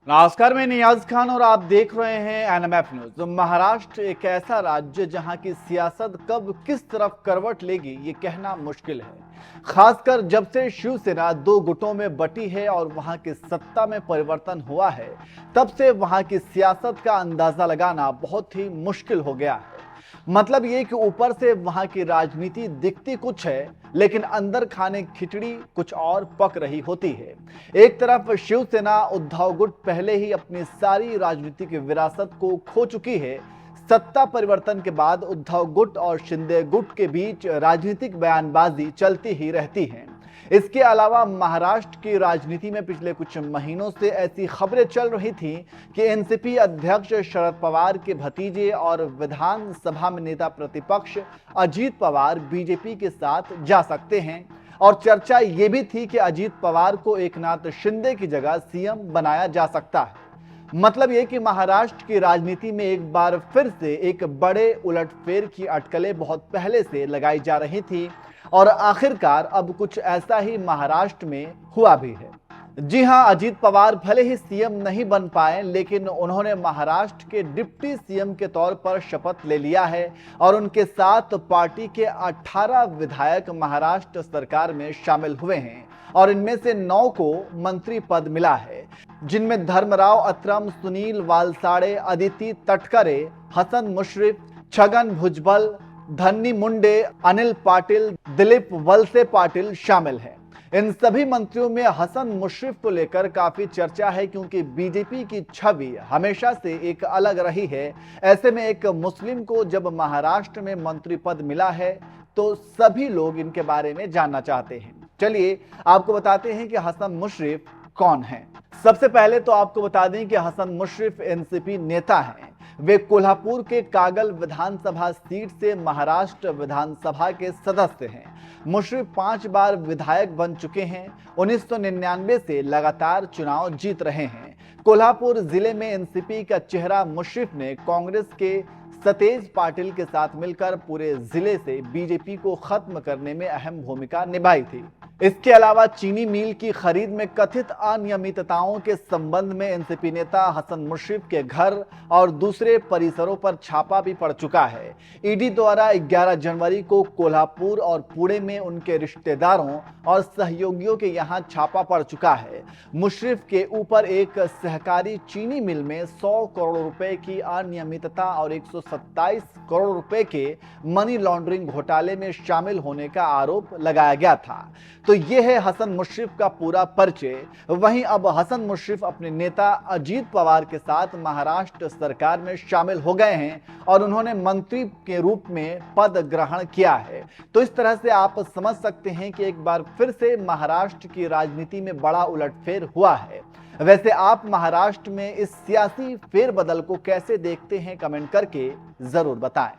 नमस्कार, मैं नियाज खान और आप देख रहे हैं एनएमएफ न्यूज। महाराष्ट्र एक ऐसा राज्य जहां की सियासत कब किस तरफ करवट लेगी ये कहना मुश्किल है। खासकर जब से शिवसेना दो गुटों में बटी है और वहां की सत्ता में परिवर्तन हुआ है, तब से वहां की सियासत का अंदाजा लगाना बहुत ही मुश्किल हो गया है। मतलब ये कि ऊपर से वहां की राजनीति दिखती कुछ है, लेकिन अंदर खाने खिचड़ी कुछ और पक रही होती है। एक तरफ शिवसेना उद्धव गुट पहले ही अपनी सारी राजनीतिक विरासत को खो चुकी है। सत्ता परिवर्तन के बाद उद्धव गुट और शिंदे गुट के बीच राजनीतिक बयानबाजी चलती ही रहती है। इसके अलावा महाराष्ट्र की राजनीति में पिछले कुछ महीनों से ऐसी खबरें चल रही थी कि एनसीपी अध्यक्ष शरद पवार के भतीजे और विधानसभा में नेता प्रतिपक्ष अजीत पवार बीजेपी के साथ जा सकते हैं। और चर्चा ये भी थी कि अजीत पवार को एकनाथ शिंदे की जगह सीएम बनाया जा सकता है। मतलब ये कि महाराष्ट्र की राजनीति में एक बार फिर से एक बड़े उलटफेर की अटकलें बहुत पहले से लगाई जा रही थी और आखिरकार अब कुछ ऐसा ही महाराष्ट्र में हुआ भी है। जी हां, अजीत पवार भले ही सीएम नहीं बन पाए, लेकिन उन्होंने महाराष्ट्र के डिप्टी सीएम के तौर पर शपथ ले लिया है और उनके साथ पार्टी के 18 विधायक महाराष्ट्र सरकार में शामिल हुए हैं और इनमें से 9 को मंत्री पद मिला है, जिनमें धर्मराव अत्रम, सुनील वालसाड़े, अदिति तटकरे, हसन मुश्रीफ, छगन भुजबल, धन्नी मुंडे, अनिल पाटिल, दिलीप वलसे पाटिल शामिल हैं। इन सभी मंत्रियों में हसन मुश्रीफ को लेकर काफी चर्चा है, क्योंकि बीजेपी की छवि हमेशा से एक अलग रही है। ऐसे में एक मुस्लिम को जब महाराष्ट्र में मंत्री पद मिला है तो सभी लोग इनके बारे में जानना चाहते हैं। चलिए आपको बताते हैं कि हसन मुश्रीफ कौन है। सबसे पहले तो आपको बता दें कि हसन मुश्रीफ एनसीपी नेता हैं। वे कोल्हापुर के कागल विधानसभा सीट से महाराष्ट्र विधानसभा के सदस्य हैं। मुश्रीफ 5 बार विधायक बन चुके हैं। 1999 से लगातार चुनाव जीत रहे हैं। कोल्हापुर जिले में एनसीपी का चेहरा मुश्रीफ ने कांग्रेस के सतेज पाटिल के साथ मिलकर पूरे जिले से बीजेपी को खत्म करने में अहम भूमिका निभाई थी। इसके अलावा चीनी मिल की खरीद में कथित अनियमितताओं के संबंध में एनसीपी नेता हसन मुश्रीफ के घर और दूसरे परिसरों पर छापा भी पड़ चुका है। ईडी द्वारा 11 जनवरी को कोल्हापुर और पुणे में उनके रिश्तेदारों और सहयोगियों के यहां छापा पड़ चुका है। मुश्रीफ के ऊपर एक सहकारी चीनी मिल में 100 करोड़ रुपए की अनियमितता और 127 करोड़ रुपए के मनी लॉन्ड्रिंग घोटाले में शामिल होने का आरोप लगाया गया था। तो यह है हसन मुश्रीफ का पूरा परिचय। वहीं अब हसन मुश्रीफ अपने नेता अजीत पवार के साथ महाराष्ट्र सरकार में शामिल हो गए हैं और उन्होंने मंत्री के रूप में पद ग्रहण किया है। तो इस तरह से आप समझ सकते हैं कि एक बार फिर से महाराष्ट्र की राजनीति में बड़ा उलटफेर हुआ है। वैसे आप महाराष्ट्र में इस सियासी फेरबदल को कैसे देखते हैं, कमेंट करके जरूर बताएं।